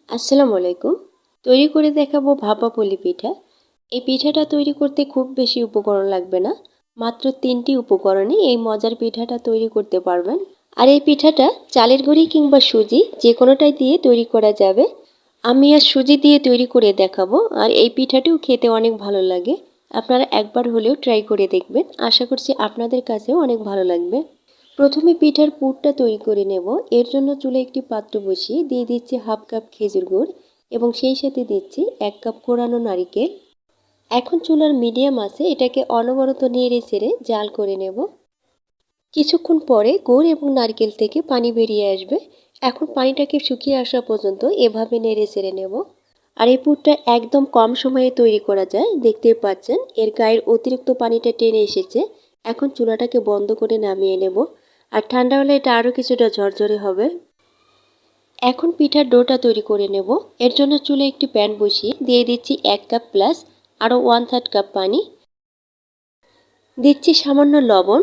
আসসালামু আলাইকুম। তৈরি করে দেখাবো ভাপা পুলি পিঠা। এই পিঠাটা তৈরি করতে খুব বেশি উপকরণ লাগবে না। মাত্র ৩টি উপকরণে এই মজার পিঠাটা তৈরি করতে পারবেন। আর এই পিঠাটা চালের গুঁড়ি কিংবা সুজি যে কোনোটাই দিয়ে তৈরি করা যাবে। আমি আজ সুজি দিয়ে তৈরি করে দেখাবো। আর এই পিঠাটিও খেতে অনেক ভালো লাগে। আপনারা একবার হলেও ট্রাই করে দেখবেন। আশা করছি আপনাদের কাছেও অনেক ভালো লাগবে। প্রথমে পিঠার পুরটা তৈরি করে নেব। এর জন্য চুলায় একটি পাত্র বসিয়ে দিয়ে দিচ্ছি হাফ কাপ খেজুর গুড় এবং সেই সাথে দিচ্ছি ১ কাপ কোরানো নারিকেল। এখন চুলার মিডিয়াম আছে এটাকে অনবরত নেড়ে চেড়ে জাল করে নেব। কিছুক্ষণ পরে গুড় এবং নারকেল থেকে পানি বেরিয়ে আসবে। এখন পানিটাকে শুকিয়ে আসা পর্যন্ত এভাবে নেড়ে চেড়ে নেব। আর এই পুরটা একদম কম সময়ে তৈরি করা যায়। দেখতেই পাচ্ছেন এর গায়ের অতিরিক্ত পানিটা টেনে এসেছে। এখন চুলাটাকে বন্ধ করে নামিয়ে নেব। আর ঠান্ডা হলে এটা আরও কিছুটা ঝরঝরে হবে। এখন পিঠার ডোটা তৈরি করে নেব। এর জন্য চুলে একটি প্যান বসিয়ে দিয়ে দিচ্ছি ১ কাপ প্লাস আরও 1/3 কাপ পানি। দিচ্ছি সামান্য লবণ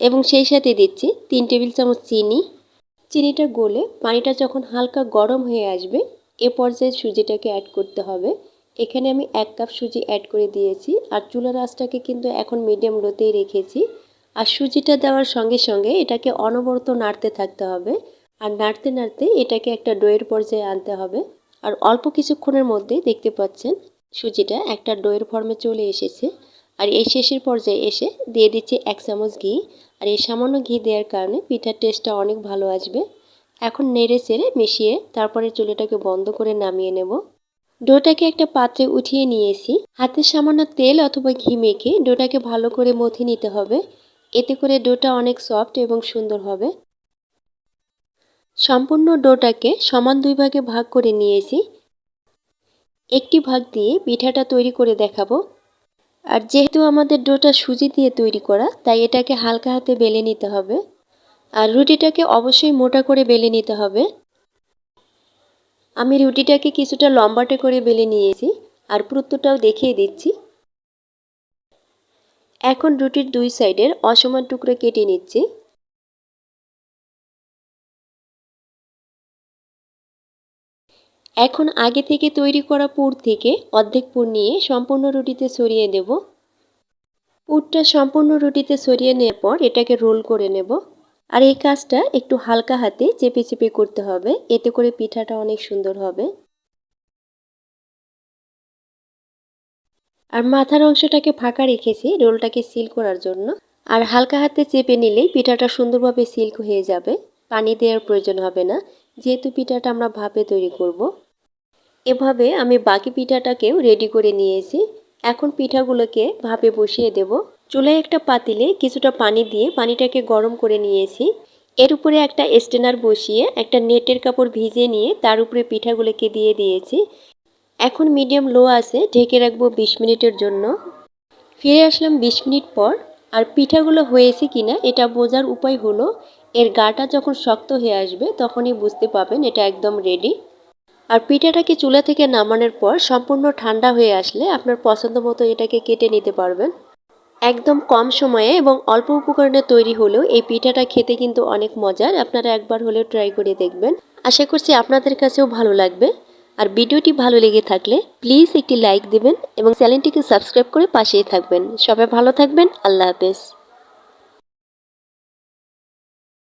এবং সেই সাথে দিচ্ছি ৩ টেবিল চামচ চিনি। চিনিটা গলে পানিটা যখন হালকা গরম হয়ে আসবে এ পর্যায়ে সুজিটাকে অ্যাড করতে হবে। এখানে আমি ১ কাপ সুজি অ্যাড করে দিয়েছি। আর চুলার আঁচটাকে কিন্তু এখন মিডিয়াম লোতেই রেখেছি। আর সুজিটা দেওয়ার সঙ্গে সঙ্গে এটাকে অনবরত নাড়তে থাকতে হবে। আর নাড়তে নাড়তে এটাকে একটা ডোয়ের পর্যায়ে আনতে হবে। আর অল্প কিছুক্ষণের মধ্যেই দেখতে পাচ্ছেন সুজিটা একটা ডোয়ের ফর্মে চলে এসেছে। আর এই শেষের পর্যায়ে এসে দিয়ে দিচ্ছি ১ চামচ ঘি। আর এই সামান্য ঘি দেওয়ার কারণে পিঠার টেস্টটা অনেক ভালো আসবে। এখন নেড়ে চেড়ে মিশিয়ে তারপরে চুলাটাকে বন্ধ করে নামিয়ে নেব। ডোটাকে একটা পাত্রে উঠিয়ে নিয়েছি। হাতে সামান্য তেল অথবা ঘি মেখে ডোটাকে ভালো করে মথে নিতে হবে। এতে করে ডোটা অনেক সফট এবং সুন্দর হবে। সম্পূর্ণ ডোটাকে সমান ২ ভাগে ভাগ করে নিয়েছি। একটি ভাগ দিয়ে পিঠাটা তৈরি করে দেখাবো। আর যেহেতু আমাদের ডোটা সুজি দিয়ে তৈরি করা তাই এটাকে হালকা হাতে বেলে নিতে হবে। আর রুটিটাকে অবশ্যই মোটা করে বেলে নিতে হবে। আমি রুটিটাকে কিছুটা লম্বাটে করে বেলে নিয়েছি। আর পুরুত্বটাও দেখিয়ে দিচ্ছি। এখন রুটির ২ সাইডের অসমান টুকরো কেটে নিচ্ছি। এখন আগে থেকে তৈরি করা পুর থেকে অর্ধেক পুর নিয়ে সম্পূর্ণ রুটিতে ছড়িয়ে দেব। পুরটা সম্পূর্ণ রুটিতে ছড়িয়ে নেওয়ার পর এটাকে রোল করে নেব। আর এই কাজটা একটু হালকা হাতে চেপে চেপে করতে হবে। এতে করে পিঠাটা অনেক সুন্দর হবে। আর মাথার অংশটাকে ফাঁকা রেখেছি রোলটাকে সিল করার জন্য। আর হালকা হাতে চেপে নিলেই পিঠাটা সুন্দরভাবে সিল্ক হয়ে যাবে। পানি দেওয়ার প্রয়োজন হবে না, যেহেতু পিঠাটা আমরা ভাপে তৈরি করব। এভাবে আমি বাকি পিঠাটাকেও রেডি করে নিয়েছি। এখন পিঠাগুলোকে ভাপে বসিয়ে দেব। চুলায় একটা পাতিলে কিছুটা পানি দিয়ে পানিটাকে গরম করে নিয়েছি। এর উপরে একটা স্ট্রেনার বসিয়ে একটা নেটের কাপড় ভিজিয়ে নিয়ে তার উপরে পিঠাগুলোকে দিয়ে দিয়েছি। এখন মিডিয়াম লো আছে ঢেকে রাখবো ২০ মিনিটের জন্য। ফিরে আসলাম ২০ মিনিট পর। আর পিঠাগুলো হয়েছে কিনা এটা বোঝার উপায় হলো এর গাটা যখন শক্ত হয়ে আসবে তখনই বুঝতে পাবেন এটা একদম রেডি। আর পিঠাটাকে চুলা থেকে নামানোর পর সম্পূর্ণ ঠান্ডা হয়ে আসলে আপনার পছন্দ মতো এটাকে কেটে নিতে পারবেন। একদম কম সময়ে এবং অল্প উপকরণে তৈরি হলেও এই পিঠাটা খেতে কিন্তু অনেক মজার। আপনারা একবার হলেও ট্রাই করে দেখবেন। আশা করছি আপনাদের কাছেও ভালো লাগবে। আর ভিডিওটি ভালো লেগে থাকলে প্লিজ একটি লাইক দিবেন এবং চ্যানেলটিকে সাবস্ক্রাইব করে পাশেই থাকবেন। সবাই ভালো থাকবেন। আল্লাহ হাফেজ।